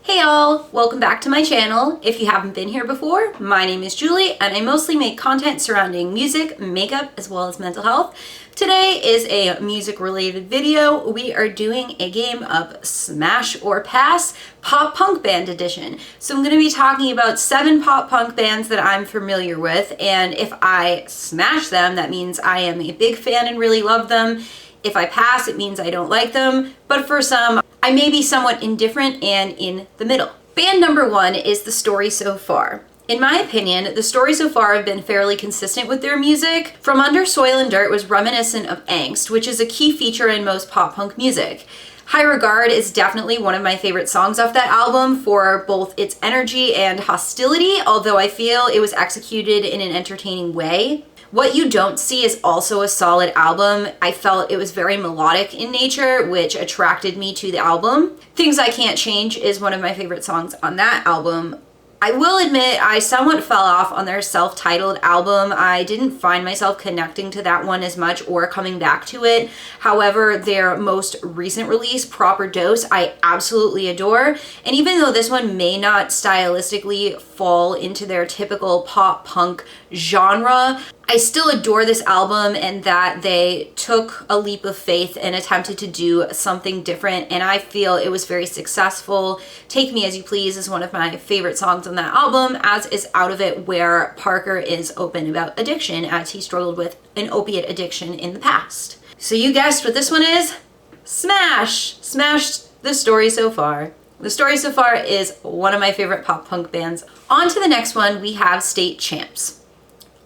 Hey all, welcome back to my channel. If you haven't been here before, my name is Julie and I mostly make content surrounding music, makeup, as well as mental health. Today is a music related video. We are doing a game of Smash or Pass Pop Punk Band Edition. So I'm going to be talking about 7 pop punk bands that I'm familiar with, and if I smash them, that means I am a big fan and really love them. If I pass, it means I don't like them, but for some, I may be somewhat indifferent and in the middle. Band number 1 is The Story So Far. In my opinion, The Story So Far have been fairly consistent with their music. From Under Soil and Dirt was reminiscent of angst, which is a key feature in most pop punk music. High Regard is definitely one of my favorite songs off that album for both its energy and hostility, although I feel it was executed in an entertaining way. What You Don't See is also a solid album. I felt it was very melodic in nature, which attracted me to the album. Things I Can't Change is one of my favorite songs on that album. I will admit I somewhat fell off on their self-titled album. I didn't find myself connecting to that one as much or coming back to it. However, their most recent release, Proper Dose, I absolutely adore. And even though this one may not stylistically fall into their typical pop punk genre, I still adore this album and that they took a leap of faith and attempted to do something different, and I feel it was very successful. Take Me As You Please is one of my favorite songs on that album, as is Out of It, where Parker is open about addiction as he struggled with an opiate addiction in the past. So you guessed what this one is? Smash! Smash The Story So Far. The Story So Far is one of my favorite pop punk bands. On to the next one, we have State Champs.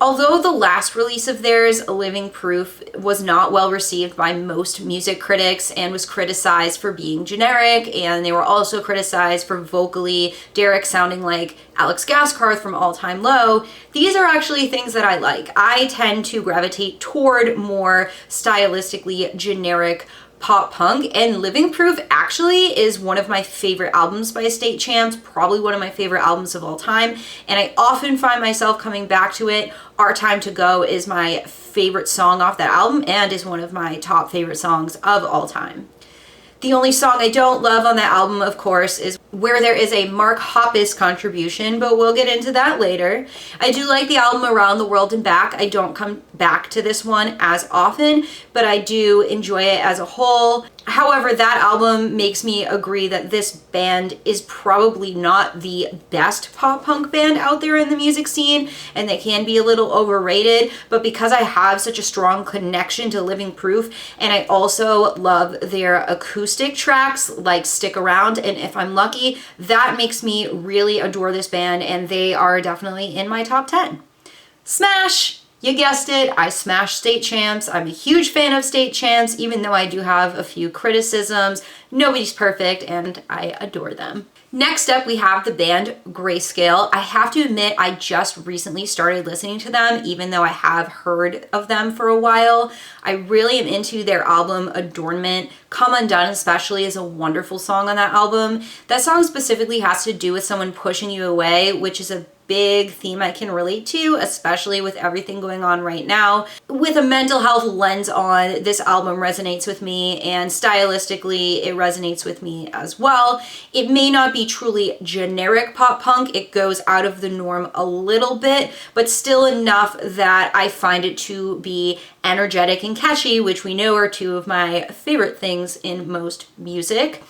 Although the last release of theirs, Living Proof, was not well received by most music critics and was criticized for being generic, and they were also criticized for vocally Derek sounding like Alex Gaskarth from All Time Low, these are actually things that I like. I tend to gravitate toward more stylistically generic pop punk, and Living Proof actually is one of my favorite albums by State Champs, probably one of my favorite albums of all time, and I often find myself coming back to it. Our Time to Go is my favorite song off that album and is one of my top favorite songs of all time. The only song I don't love on that album, of course, is Where There Is a Mark Hoppus contribution, but we'll get into that later. I do like the album Around the World and Back. I don't come back to this one as often, but I do enjoy it as a whole. However, that album makes me agree that this band is probably not the best pop punk band out there in the music scene, and they can be a little overrated, but because I have such a strong connection to Living Proof, and I also love their acoustic tracks like Stick Around and If I'm Lucky, that makes me really adore this band, and they are definitely in my top 10. Smash! You guessed it, I smash State Champs. I'm a huge fan of State Champs, even though I do have a few criticisms. Nobody's perfect, and I adore them. Next up, we have the band Grayscale. I have to admit, I just recently started listening to them, even though I have heard of them for a while. I really am into their album Adornment. Come Undone especially is a wonderful song on that album. That song specifically has to do with someone pushing you away, which is a big theme I can relate to, especially with everything going on right now. With a mental health lens on, this album resonates with me, and stylistically it resonates with me as well. It may not be truly generic pop punk, it goes out of the norm a little bit, but still enough that I find it to be energetic and catchy, which we know are two of my favorite things in most music.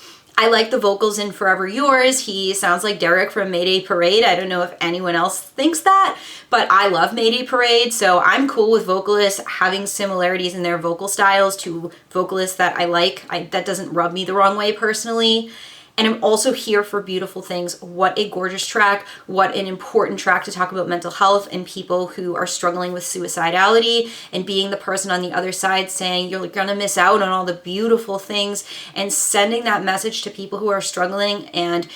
I like the vocals in Forever Yours. He sounds like Derek from Mayday Parade. I don't know if anyone else thinks that, but I love Mayday Parade, so I'm cool with vocalists having similarities in their vocal styles to vocalists that I like. That doesn't rub me the wrong way personally. And I'm also here for Beautiful Things. What a gorgeous track. What an important track to talk about mental health and people who are struggling with suicidality, and being the person on the other side saying you're gonna miss out on all the beautiful things, and sending that message to people who are struggling and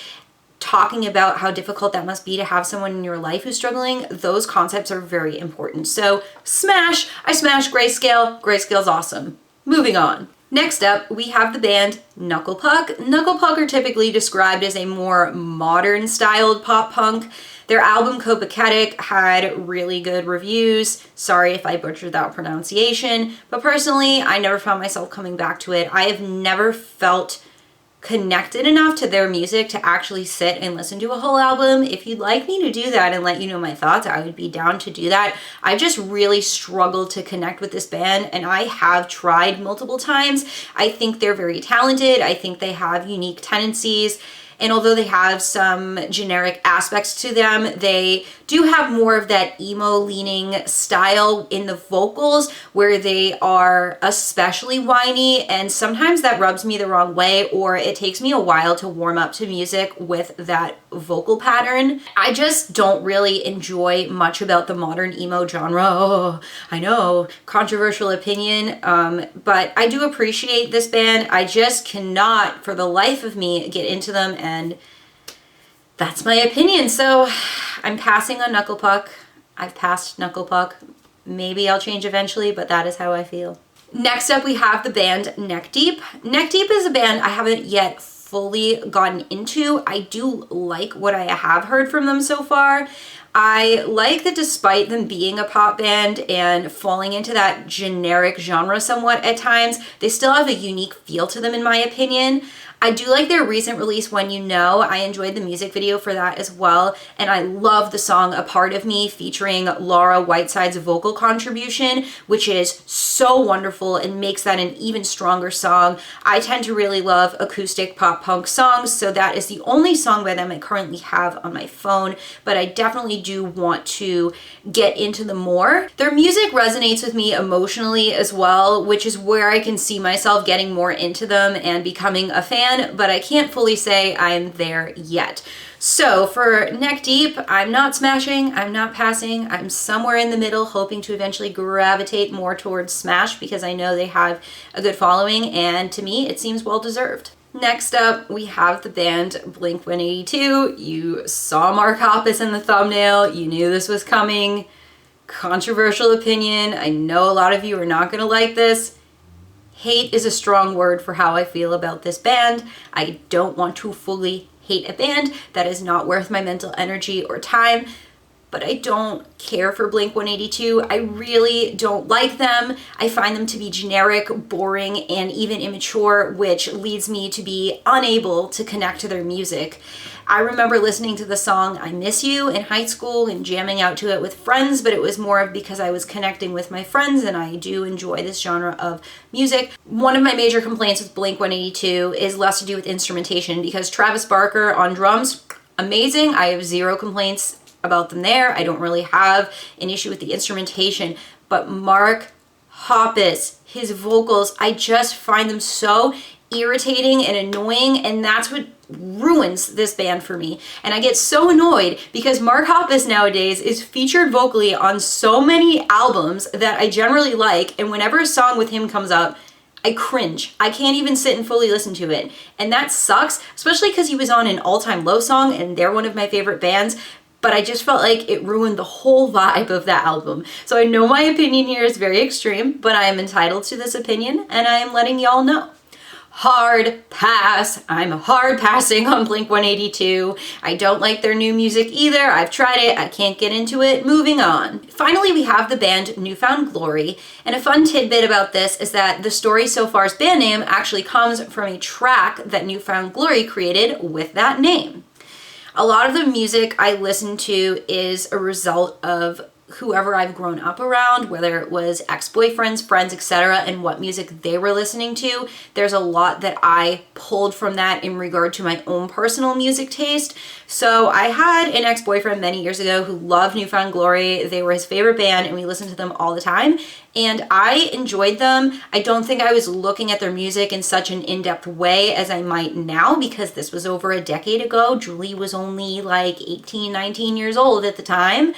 talking about how difficult that must be to have someone in your life who's struggling. Those concepts are very important. So smash! I smash Grayscale. Grayscale's awesome. Moving on. Next up, we have the band Knuckle Puck. Knuckle Puck are typically described as a more modern styled pop punk. Their album Copacetic had really good reviews. Sorry if I butchered that pronunciation, but personally, I never found myself coming back to it. I have never felt connected enough to their music to actually sit and listen to a whole album. If you'd like me to do that and let you know my thoughts, I would be down to do that. I just really struggled to connect with this band, and I have tried multiple times. I think they're very talented. I think they have unique tendencies. And although they have some generic aspects to them, they do have more of that emo leaning style in the vocals where they are especially whiny, and sometimes that rubs me the wrong way, or it takes me a while to warm up to music with that vocal pattern. I just don't really enjoy much about the modern emo genre. Oh, I know, controversial opinion, but I do appreciate this band. I just cannot for the life of me get into them, and that's my opinion. So I'm passing on Knuckle Puck. I've passed Knuckle Puck. Maybe I'll change eventually, but that is how I feel. Next up, we have the band Neck Deep. Neck Deep is a band I haven't yet fully gotten into. I do like what I have heard from them so far. I like that despite them being a pop band and falling into that generic genre somewhat at times, they still have a unique feel to them in my opinion. I do like their recent release, When You Know. I enjoyed the music video for that as well, and I love the song A Part of Me featuring Laura Whiteside's vocal contribution, which is so wonderful and makes that an even stronger song. I tend to really love acoustic pop punk songs, so that is the only song by them I currently have on my phone, but I definitely do want to get into them more. Their music resonates with me emotionally as well, which is where I can see myself getting more into them and becoming a fan, but I can't fully say I'm there yet. So for Neck Deep, I'm not smashing, I'm not passing, I'm somewhere in the middle, hoping to eventually gravitate more towards smash because I know they have a good following, and to me it seems well deserved. Next up, we have the band Blink-182. You saw Mark Hoppus in the thumbnail, you knew this was coming. Controversial opinion, I know a lot of you are not gonna like this. Hate is a strong word for how I feel about this band. I don't want to fully hate a band that is not worth my mental energy or time, but I don't care for Blink-182. I really don't like them. I find them to be generic, boring, and even immature, which leads me to be unable to connect to their music. I remember listening to the song I Miss You in high school and jamming out to it with friends, but it was more of because I was connecting with my friends, and I do enjoy this genre of music. One of my major complaints with Blink-182 is less to do with instrumentation, because Travis Barker on drums, amazing. I have zero complaints about them there. I don't really have an issue with the instrumentation, but Mark Hoppus, his vocals, I just find them so irritating and annoying, and that's what ruins this band for me. And I get so annoyed because Mark Hoppus nowadays is featured vocally on so many albums that I generally like, and whenever a song with him comes up, I cringe. I can't even sit and fully listen to it. And that sucks, especially because he was on an All Time Low song, and they're one of my favorite bands. But I just felt like it ruined the whole vibe of that album. So I know my opinion here is very extreme, but I am entitled to this opinion, and I am letting y'all know. Hard pass. I'm hard passing on Blink-182. I don't like their new music either. I've tried it. I can't get into it. Moving on. Finally, we have the band New Found Glory. And a fun tidbit about this is that the Story So Far's band name actually comes from a track that New Found Glory created with that name. A lot of the music I listen to is a result of whoever I've grown up around, whether it was ex-boyfriends, friends, etc., and what music they were listening to. There's a lot that I pulled from that in regard to my own personal music taste. So I had an ex-boyfriend many years ago who loved New Found Glory. They were his favorite band, and we listened to them all the time, and I enjoyed them. I don't think I was looking at their music in such an in-depth way as I might now, because this was over a decade ago. Julie was only like 18, 19 years old at the time.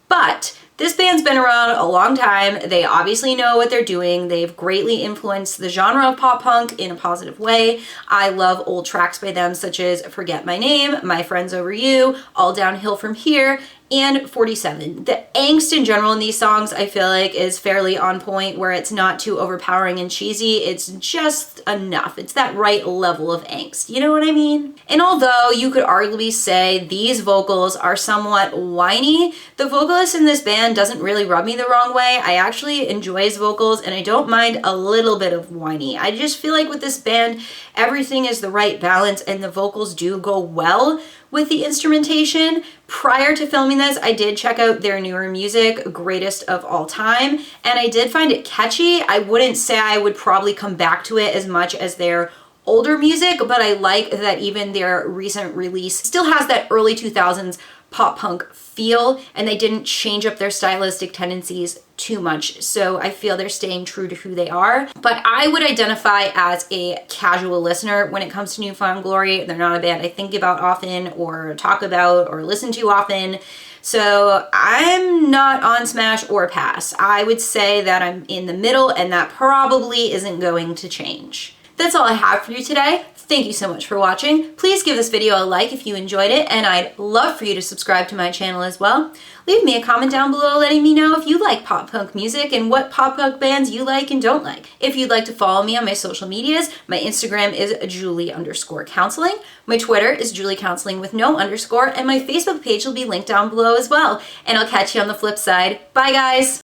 But this band's been around a long time. They obviously know what they're doing. They've greatly influenced the genre of pop punk in a positive way. I love old tracks by them such as Forget My Name, My Friends Over You, All Downhill From Here, and 47. The angst in general in these songs, I feel like, is fairly on point, where it's not too overpowering and cheesy. It's just enough. It's that right level of angst. You know what I mean? And although you could arguably say these vocals are somewhat whiny, the vocalist in this band doesn't really rub me the wrong way. I actually enjoy his vocals, and I don't mind a little bit of whiny. I just feel like with this band, everything is the right balance, and the vocals do go well with the instrumentation. Prior to filming this, I did check out their newer music, Greatest of All Time, and I did find it catchy. I wouldn't say I would probably come back to it as much as their older music, but I like that even their recent release still has that early 2000s pop punk feel, and they didn't change up their stylistic tendencies too much. So I feel they're staying true to who they are. But I would identify as a casual listener when it comes to New Found Glory. They're not a band I think about often or talk about or listen to often. So I'm not on smash or pass. I would say that I'm in the middle, and that probably isn't going to change. That's all I have for you today. Thank you so much for watching. Please give this video a like if you enjoyed it, and I'd love for you to subscribe to my channel as well. Leave me a comment down below letting me know if you like pop punk music and what pop punk bands you like and don't like. If you'd like to follow me on my social medias, my Instagram is Julie_counseling. My Twitter is JulieCounseling with no underscore, and my Facebook page will be linked down below as well. And I'll catch you on the flip side. Bye guys!